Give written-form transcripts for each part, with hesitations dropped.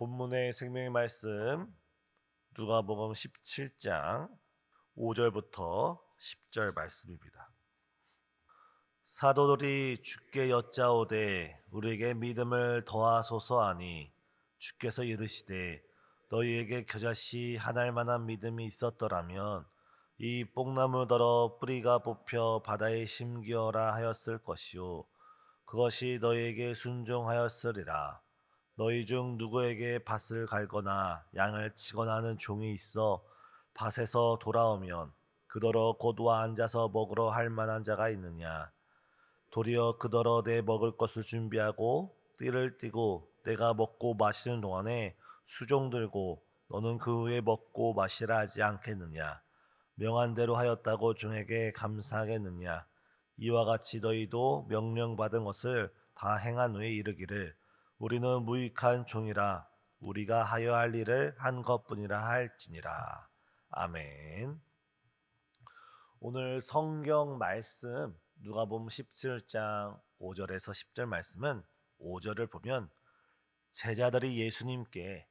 본문의 생명의 말씀 누가복음 17장 5절부터 10절 말씀입니다. 사도들이 주께 여짜오되 우리에게 믿음을 더하소서 하니 주께서 이르시되 너희에게 겨자씨 하나일 만한 믿음이 있었더라면 이 뽕나무더러 뿌리가 뽑혀 바다에 심기어라 하였을 것이요 그것이 너희에게 순종하였으리라. 너희 중 누구에게 밭을 갈거나 양을 치거나 하는 종이 있어 밭에서 돌아오면 그더러 곧 와 앉아서 먹으러 할 만한 자가 있느냐. 도리어 그더러 내 먹을 것을 준비하고 띠를 띠고 내가 먹고 마시는 동안에 수종 들고 너는 그 후에 먹고 마시라 하지 않겠느냐. 명한 대로 하였다고 종에게 감사하겠느냐. 이와 같이 너희도 명령받은 것을 다 행한 후에 이르기를 우리는 무익한 종이라 우리가 하여 할 일을 한 것뿐이라 할지니라. 아멘. 오늘 성경 말씀 누가복음 17장 5절에서 10절 말씀은 5절을 보면 제자들이 예수님께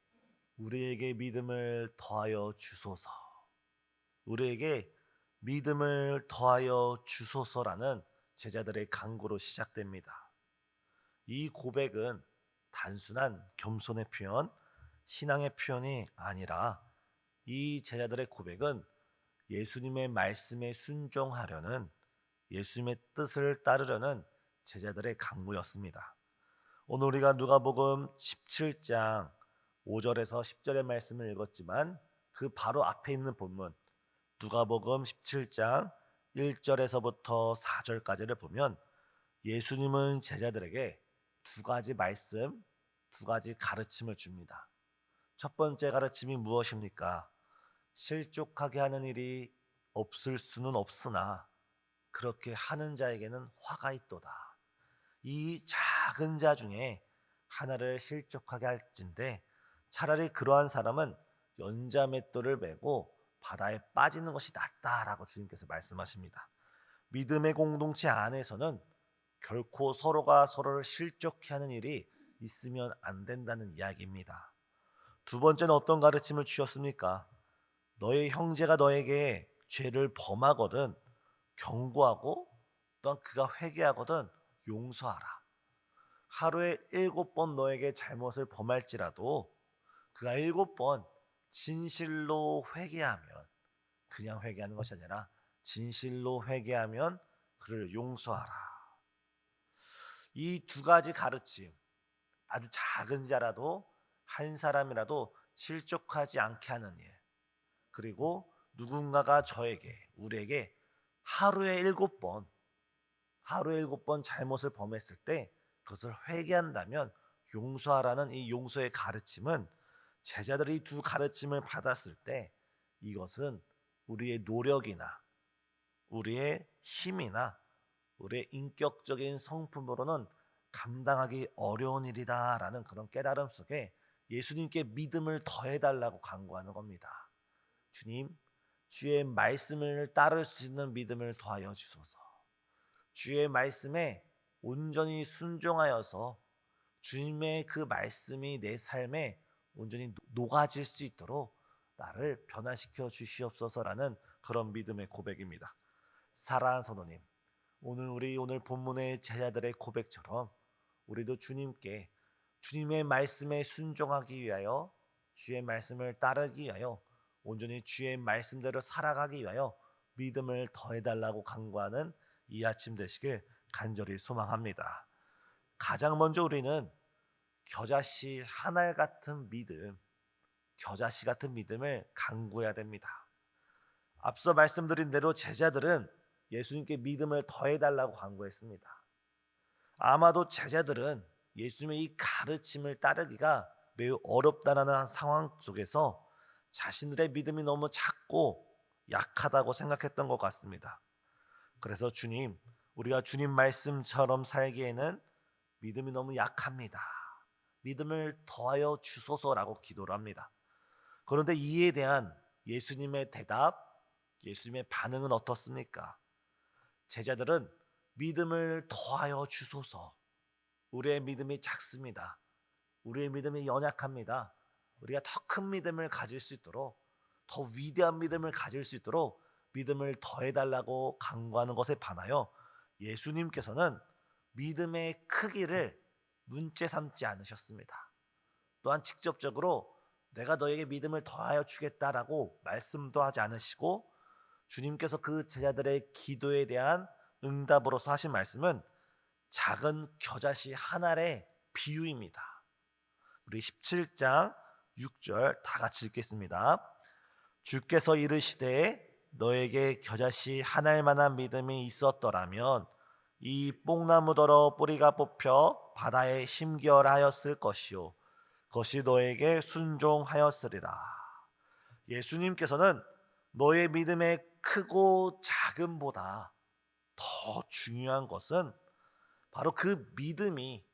우리에게 믿음을 더하여 주소서, 우리에게 믿음을 더하여 주소서라는 제자들의 간구로 시작됩니다. 이 고백은 단순한 겸손의 표현, 신앙의 표현이 아니라 이 제자들의 고백은 예수님의 말씀에 순종하려는, 예수님의 뜻을 따르려는 제자들의 간구였습니다. 오늘 우리가 누가복음 17장 5절에서 10절의 말씀을 읽었지만 그 바로 앞에 있는 본문 누가복음 17장 1절에서부터 4절까지를 보면 예수님은 제자들에게 두 가지 말씀, 두 가지 가르침을 줍니다. 첫 번째 가르침이 무엇입니까? 실족하게 하는 일이 없을 수는 없으나 그렇게 하는 자에게는 화가 있도다. 이 작은 자 중에 하나를 실족하게 할진대 차라리 그러한 사람은 연자맷돌을 메고 바다에 빠지는 것이 낫다라고 주님께서 말씀하십니다. 믿음의 공동체 안에서는 결코 서로가 서로를 실족해 하는 일이 있으면 안 된다는 이야기입니다. 두 번째는 어떤 가르침을 주셨습니까? 너의 형제가 너에게 죄를 범하거든 경고하고 또한 그가 회개하거든 용서하라. 하루에 7번 너에게 잘못을 범할지라도 그가 7번 진실로 회개하면, 그냥 회개하는 것이 아니라 진실로 회개하면 그를 용서하라. 이 두 가지 가르침, 아주 작은 자라도 한 사람이라도 실족하지 않게 하는 일, 그리고 누군가가 저에게, 우리에게 하루에 일곱 번 잘못을 범했을 때 그것을 회개한다면 용서하라는 이 용서의 가르침은, 제자들이 이 두 가르침을 받았을 때 이것은 우리의 노력이나 우리의 힘이나 우리의 인격적인 성품으로는 감당하기 어려운 일이다라는 그런 깨달음 속에 예수님께 믿음을 더해달라고 간구하는 겁니다. 주님, 주의 말씀을 따를 수 있는 믿음을 더하여 주소서. 주의 말씀에 온전히 순종하여서 주님의 그 말씀이 내 삶에 온전히 녹아질 수 있도록 나를 변화시켜 주시옵소서라는 그런 믿음의 고백입니다. 사랑하는 성도님, 오늘 본문의 제자들의 고백처럼 우리도 주님께 주님의 말씀에 순종하기 위하여, 주의 말씀을 따르기 위하여, 온전히 주의 말씀대로 살아가기 위하여 믿음을 더해달라고 간구하는 이 아침 되시길 간절히 소망합니다. 가장 먼저 우리는 겨자씨 하나 같은 믿음, 겨자씨 같은 믿음을 간구해야 됩니다. 앞서 말씀드린 대로 제자들은 예수님께 믿음을 더해달라고 간구했습니다. 아마도 제자들은 예수님의 이 가르침을 따르기가 매우 어렵다는 상황 속에서 자신들의 믿음이 너무 작고 약하다고 생각했던 것 같습니다. 그래서 주님, 우리가 주님 말씀처럼 살기에는 믿음이 너무 약합니다. 믿음을 더하여 주소서라고 기도를 합니다. 그런데 이에 대한 예수님의 대답, 예수님의 반응은 어떻습니까? 제자들은 믿음을 더하여 주소서. 우리의 믿음이 작습니다. 우리의 믿음이 연약합니다. 우리가 더 큰 믿음을 가질 수 있도록, 더 위대한 믿음을 가질 수 있도록 믿음을 더해달라고 강구하는 것에 반하여 예수님께서는 믿음의 크기를 문제 삼지 않으셨습니다. 또한 직접적으로 내가 너에게 믿음을 더하여 주겠다라고 말씀도 하지 않으시고, 주님께서 그 제자들의 기도에 대한 응답으로서 하신 말씀은 작은 겨자씨 한 알의 비유입니다. 우리 17장 6절 다 같이 읽겠습니다. 주께서 이르시되 너에게 겨자씨 한 알만한 믿음이 있었더라면 이 뽕나무더러 뿌리가 뽑혀 바다에 심겨하였을 것이요 그것이 너에게 순종하였으리라. 예수님께서는 너의 믿음의 크고 작음보다 더 중요한 것은 바로 그 믿음이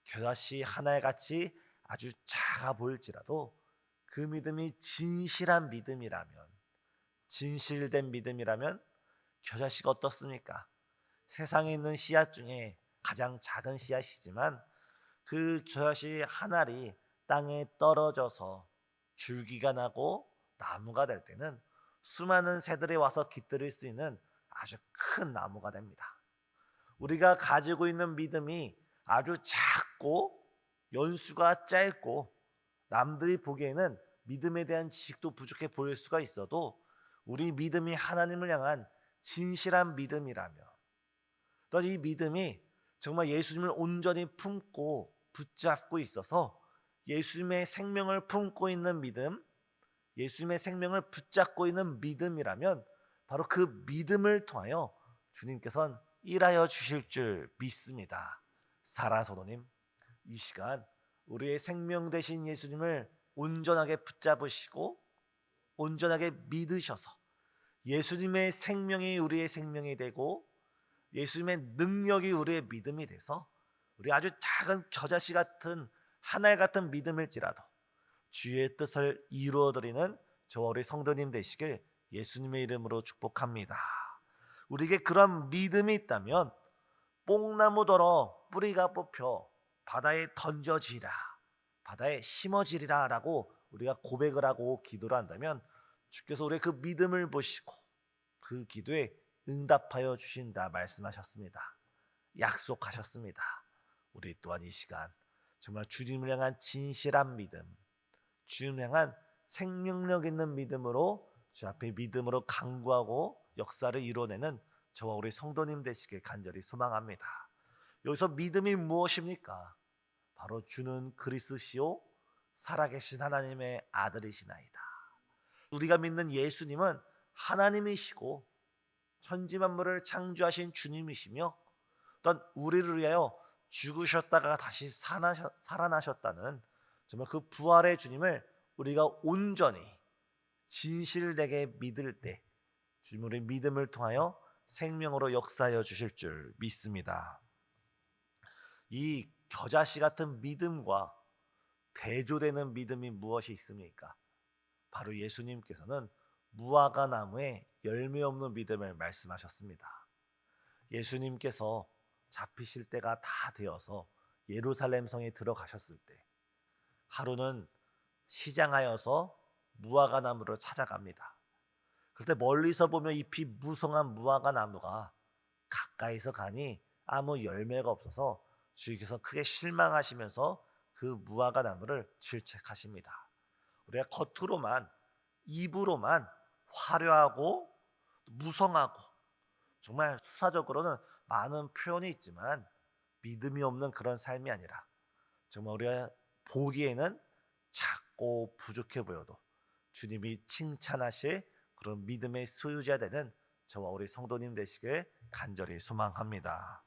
겨자씨 한 알같이 아주 작아 보일지라도 그 믿음이 진실한 믿음이라면, 진실된 믿음이라면 겨자씨가 어떻습니까? 세상에 있는 씨앗 중에 가장 작은 씨앗이지만 그 겨자씨 한 알이 땅에 떨어져서 줄기가 나고 나무가 될 때는 수많은 새들이 와서 깃들일 수 있는 아주 큰 나무가 됩니다. 우리가 가지고 있는 믿음이 아주 작고 연수가 짧고 남들이 보기에는 믿음에 대한 지식도 부족해 보일 수가 있어도 우리 믿음이 하나님을 향한 진실한 믿음이라며, 또 이 믿음이 정말 예수님을 온전히 품고 붙잡고 있어서 예수님의 생명을 품고 있는 믿음, 예수님의 생명을 붙잡고 있는 믿음이라면 바로 그 믿음을 통하여 주님께서는 일하여 주실 줄 믿습니다. 사랑하는 성도님, 이 시간 우리의 생명 되신 예수님을 온전하게 붙잡으시고 온전하게 믿으셔서 예수님의 생명이 우리의 생명이 되고 예수님의 능력이 우리의 믿음이 돼서 우리 아주 작은 겨자씨 같은 하늘 같은 믿음일지라도 주의 뜻을 이루어드리는 저와 우리 성도님 되시길 예수님의 이름으로 축복합니다. 우리에게 그런 믿음이 있다면 뽕나무더러 뿌리가 뽑혀 바다에 던져지라, 바다에 심어지리라 라고 우리가 고백을 하고 기도를 한다면 주께서 우리의 그 믿음을 보시고 그 기도에 응답하여 주신다 말씀하셨습니다. 약속하셨습니다. 우리 또한 이 시간 정말 주님을 향한 진실한 믿음, 주님을 향한 생명력 있는 믿음으로 주 앞에 믿음으로 간구하고 역사를 이뤄내는 저와 우리 성도님 되시길 간절히 소망합니다. 여기서 믿음이 무엇입니까? 바로 주는 그리스도시요 살아계신 하나님의 아들이시나이다. 우리가 믿는 예수님은 하나님이시고 천지만물을 창조하신 주님이시며 또한 우리를 위하여 죽으셨다가 다시 살아나셨다는 정말 그 부활의 주님을 우리가 온전히 진실되게 믿을 때 주님 우리 믿음을 통하여 생명으로 역사하여 주실 줄 믿습니다. 이 겨자씨 같은 믿음과 대조되는 믿음이 무엇이 있습니까? 바로 예수님께서는 무화과 나무에 열매 없는 믿음을 말씀하셨습니다. 예수님께서 잡히실 때가 다 되어서 예루살렘 성에 들어가셨을 때 하루는 시장하여서 무화과 나무를 찾아갑니다. 그때 멀리서 보면 잎이 무성한 무화과 나무가 가까이서 가니 아무 열매가 없어서 주께서 크게 실망하시면서 그 무화과 나무를 질책하십니다. 우리가 겉으로만 입으로만 화려하고 무성하고 정말 수사적으로는 많은 표현이 있지만 믿음이 없는 그런 삶이 아니라 정말 우리가 보기에는 작고 부족해 보여도 주님이 칭찬하실 그런 믿음의 소유자 되는 저와 우리 성도님 되시길 간절히 소망합니다.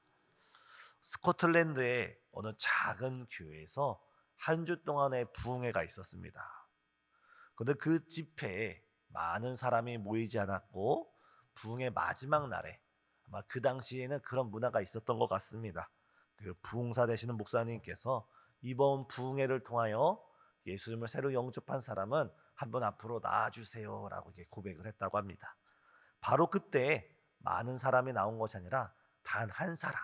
스코틀랜드의 어느 작은 교회에서 한 주 동안의 부흥회가 있었습니다. 그런데 그 집회에 많은 사람이 모이지 않았고 부흥회 마지막 날에 아마 그 당시에는 그런 문화가 있었던 것 같습니다. 그 부흥사 되시는 목사님께서 이번 부흥회를 통하여 예수님을 새로 영접한 사람은 한번 앞으로 나와주세요 라고 이렇게 고백을 했다고 합니다. 바로 그때 많은 사람이 나온 것이 아니라 단 한 사람,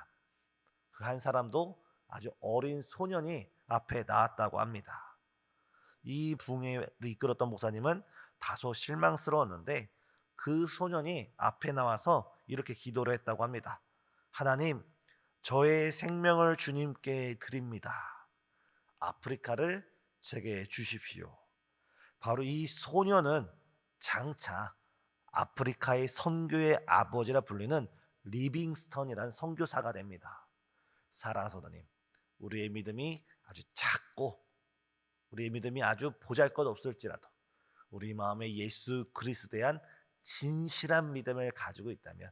그 한 사람도 아주 어린 소년이 앞에 나왔다고 합니다. 이 부흥회를 이끌었던 목사님은 다소 실망스러웠는데 그 소년이 앞에 나와서 이렇게 기도를 했다고 합니다. 하나님, 저의 생명을 주님께 드립니다. 아프리카를 제게 주십시오. 바로 이 소년은 장차 아프리카의 선교의 아버지라 불리는 리빙스턴이라는 선교사가 됩니다. 사랑하는 성도님, 우리의 믿음이 아주 작고 우리의 믿음이 아주 보잘것없을지라도 우리 마음에 예수 그리스도에 대한 진실한 믿음을 가지고 있다면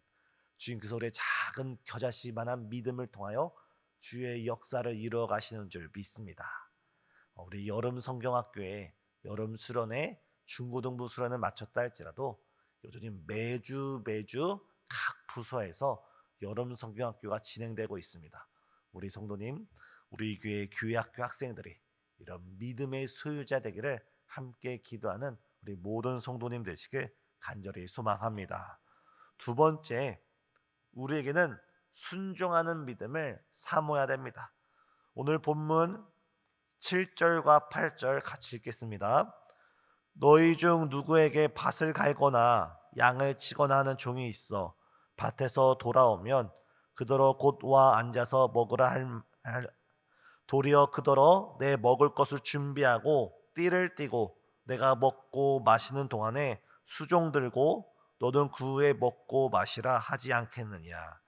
주님께서 우리의 작은 겨자씨만한 믿음을 통하여 주의 역사를 이루어 가시는 줄 믿습니다. 우리 여름 성경학교에 여름 수련회 중고등부 수련을 마쳤다 할지라도 여전히 매주 각 부서에서 여름 성경학교가 진행되고 있습니다. 우리 성도님, 우리 교회 학교 학생들이 이런 믿음의 소유자 되기를 함께 기도하는 우리 모든 성도님 되시길 간절히 소망합니다. 두 번째, 우리에게는 순종하는 믿음을 사모해야 됩니다. 오늘 본문 7절과 8절 같이 읽겠습니다. 너희 중 누구에게 밭을 갈거나 양을 치거나 하는 종이 있어 밭에서 돌아오면 그더러 곧 와 앉아서 먹으라 도리어 그더러 내 먹을 것을 준비하고 띠를 띠고 내가 먹고 마시는 동안에 수종 들고 너는 그 후에 먹고 마시라 하지 않겠느냐.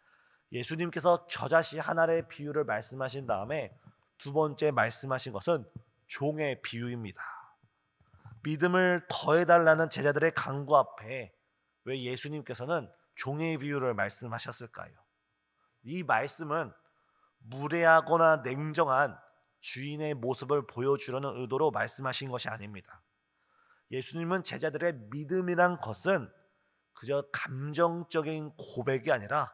예수님께서 겨자씨 하나의 비유를 말씀하신 다음에 두 번째 말씀하신 것은 종의 비유입니다. 믿음을 더해달라는 제자들의 간구 앞에 왜 예수님께서는 종의 비유를 말씀하셨을까요? 이 말씀은 무례하거나 냉정한 주인의 모습을 보여주려는 의도로 말씀하신 것이 아닙니다. 예수님은 제자들의 믿음이란 것은 그저 감정적인 고백이 아니라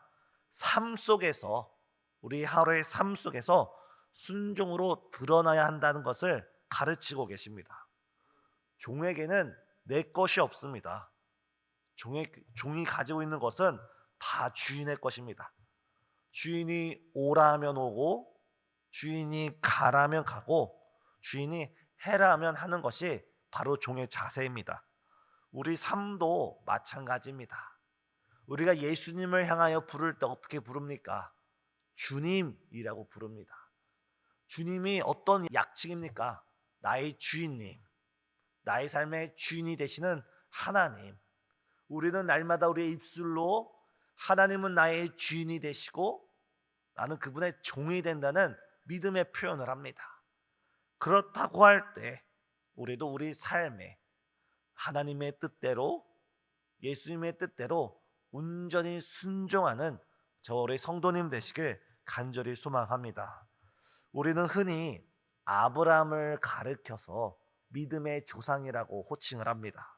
삶 속에서 우리 하루의 삶 속에서 순종으로 드러나야 한다는 것을 가르치고 계십니다. 종에게는 내 것이 없습니다. 종이 가지고 있는 것은 다 주인의 것입니다. 주인이 오라 하면 오고 주인이 가라면 가고 주인이 해라 하면 하는 것이 바로 종의 자세입니다. 우리 삶도 마찬가지입니다. 우리가 예수님을 향하여 부를 때 어떻게 부릅니까? 주님이라고 부릅니다. 주님이 어떤 약칭입니까? 나의 주인님, 나의 삶의 주인이 되시는 하나님. 우리는 날마다 우리의 입술로 하나님은 나의 주인이 되시고 나는 그분의 종이 된다는 믿음의 표현을 합니다. 그렇다고 할 때 우리도 우리 삶에 하나님의 뜻대로 예수님의 뜻대로 온전히 순종하는 저희 성도님 되시길 간절히 소망합니다. 우리는 흔히 아브라함을 가르켜서 믿음의 조상이라고 호칭을 합니다.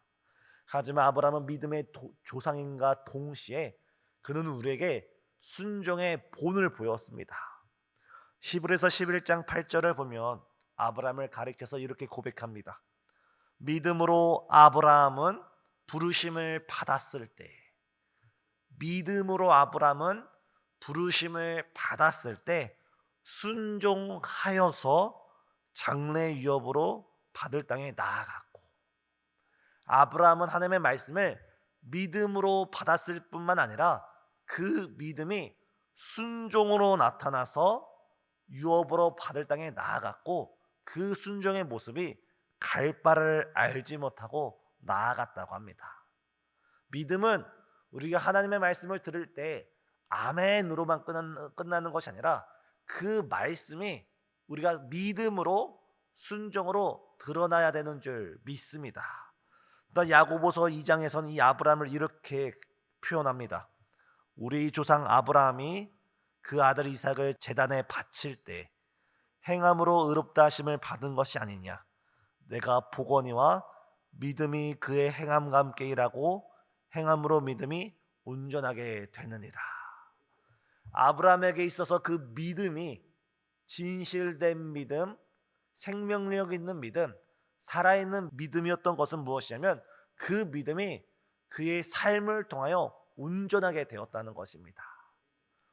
하지만 아브라함은 믿음의 조상인가 동시에 그는 우리에게 순종의 본을 보였습니다. 히브리서 11장 8절을 보면 아브라함을 가리켜서 이렇게 고백합니다. 믿음으로 아브라함은 부르심을 받았을 때, 믿음으로 아브라함은 부르심을 받았을 때 순종하여서 장래 유업으로 받을 땅에 나아갔고, 아브라함은 하나님의 말씀을 믿음으로 받았을 뿐만 아니라 그 믿음이 순종으로 나타나서 유업으로 받을 땅에 나아갔고, 그 순종의 모습이 갈 바를 알지 못하고 나아갔다고 합니다. 믿음은 우리가 하나님의 말씀을 들을 때 아멘으로만 끝나는 것이 아니라 그 말씀이 우리가 믿음으로 순종으로 드러나야 되는 줄 믿습니다. 야고보서 2장에서는 이 아브라함을 이렇게 표현합니다. 우리 조상 아브라함이 그 아들 이삭을 제단에 바칠 때 행함으로 의롭다 하심을 받은 것이 아니냐. 내가 보거니와 믿음이 그의 행함과 함께 일하고 행함으로 믿음이 온전하게 되느니라. 아브라함에게 있어서 그 믿음이 진실된 믿음, 생명력 있는 믿음, 살아있는 믿음이었던 것은 무엇이냐면 그 믿음이 그의 삶을 통하여 온전하게 되었다는 것입니다.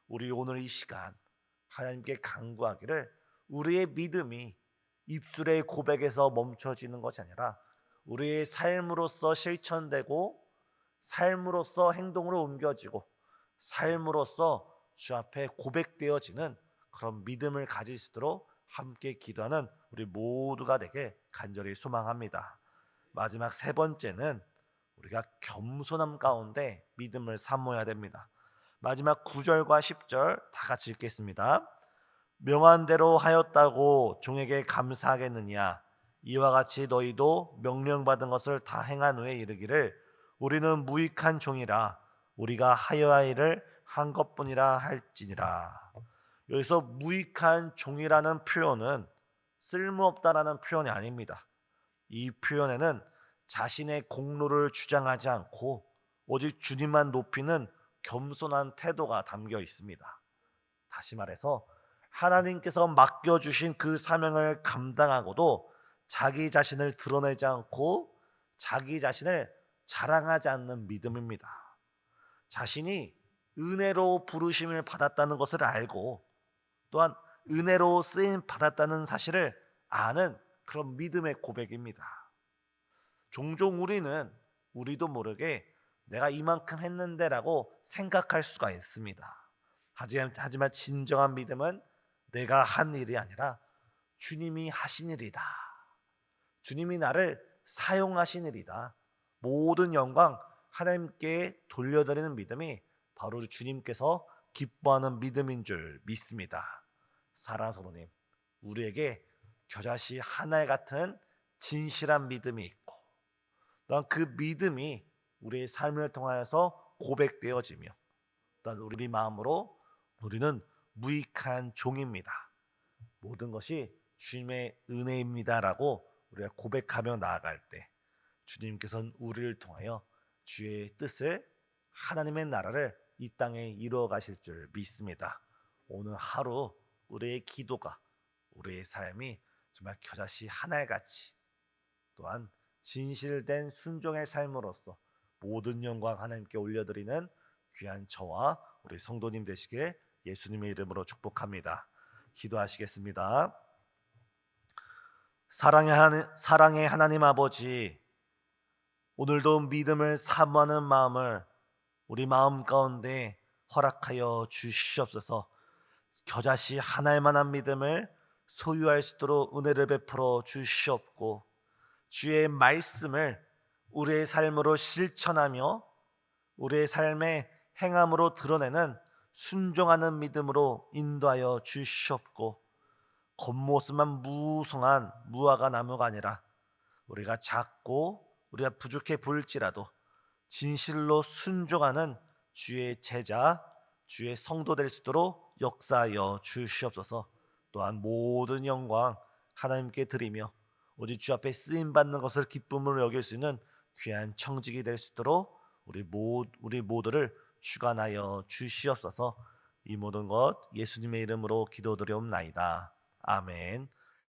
우리 오늘 이 시간 하나님께 간구하기를 우리의 믿음이 입술의 고백에서 멈춰지는 것이 아니라 우리의 삶으로서 실천되고 삶으로서 행동으로 옮겨지고 삶으로서 주 앞에 고백되어지는 그런 믿음을 가질 수 있도록 함께 기도하는 우리 모두가 되길 간절히 소망합니다. 마지막 세 번째는 우리가 겸손함 가운데 믿음을 사모해야 됩니다. 마지막 9절과 10절 다 같이 읽겠습니다. 명한 대로 하였다고 종에게 감사하겠느냐? 이와 같이 너희도 명령받은 것을 다 행한 후에 이르기를 우리는 무익한 종이라 우리가 하여야 할 일을 한 것뿐이라 할지니라. 여기서 무익한 종이라는 표현은 쓸모없다라는 표현이 아닙니다. 이 표현에는 자신의 공로를 주장하지 않고 오직 주님만 높이는 겸손한 태도가 담겨 있습니다. 다시 말해서 하나님께서 맡겨주신 그 사명을 감당하고도 자기 자신을 드러내지 않고 자기 자신을 자랑하지 않는 믿음입니다. 자신이 은혜로 부르심을 받았다는 것을 알고 또한 은혜로 쓰임 받았다는 사실을 아는 그런 믿음의 고백입니다. 종종 우리도 모르게 내가 이만큼 했는데라고 생각할 수가 있습니다. 하지만 진정한 믿음은 내가 한 일이 아니라 주님이 하신 일이다. 주님이 나를 사용하신 일이다. 모든 영광 하나님께 돌려드리는 믿음이 바로 주님께서 기뻐하는 믿음인 줄 믿습니다. 사랑하는 성도님, 우리에게 겨자씨 하늘 같은 진실한 믿음이 있고 또한 그 믿음이 우리의 삶을 통하여서 고백되어지며 또한 우리 마음으로 우리는 무익한 종입니다. 모든 것이 주님의 은혜입니다라고 우리가 고백하며 나아갈 때 주님께서는 우리를 통하여 주의 뜻을 하나님의 나라를 이 땅에 이루어 가실 줄 믿습니다. 오늘 하루 우리의 기도가 우리의 삶이 정말 겨자씨 하늘같이 또한 진실된 순종의 삶으로서 모든 영광 하나님께 올려드리는 귀한 저와 우리 성도님 되시길 예수님의 이름으로 축복합니다. 기도하시겠습니다. 사랑의 하나님 아버지, 오늘도 믿음을 사모하는 마음을 우리 마음 가운데 허락하여 주시옵소서. 겨자씨 하늘만한 믿음을 소유할 수 있도록 은혜를 베풀어 주시옵고 주의 말씀을 우리의 삶으로 실천하며 우리의 삶의 행함으로 드러내는 순종하는 믿음으로 인도하여 주시옵고 겉모습만 무성한 무화과 나무가 아니라 우리가 작고 우리가 부족해 보일지라도 진실로 순종하는 주의 제자, 주의 성도 될 수 있도록 역사하여 주시옵소서. 또한 모든 영광 하나님께 드리며 오직 주 앞에 쓰임받는 것을 기쁨으로 여길 수 있는 귀한 청직이 될 수 있도록 우리 모두를 주관하여 주시옵소서. 이 모든 것 예수님의 이름으로 기도드리옵나이다. 아멘.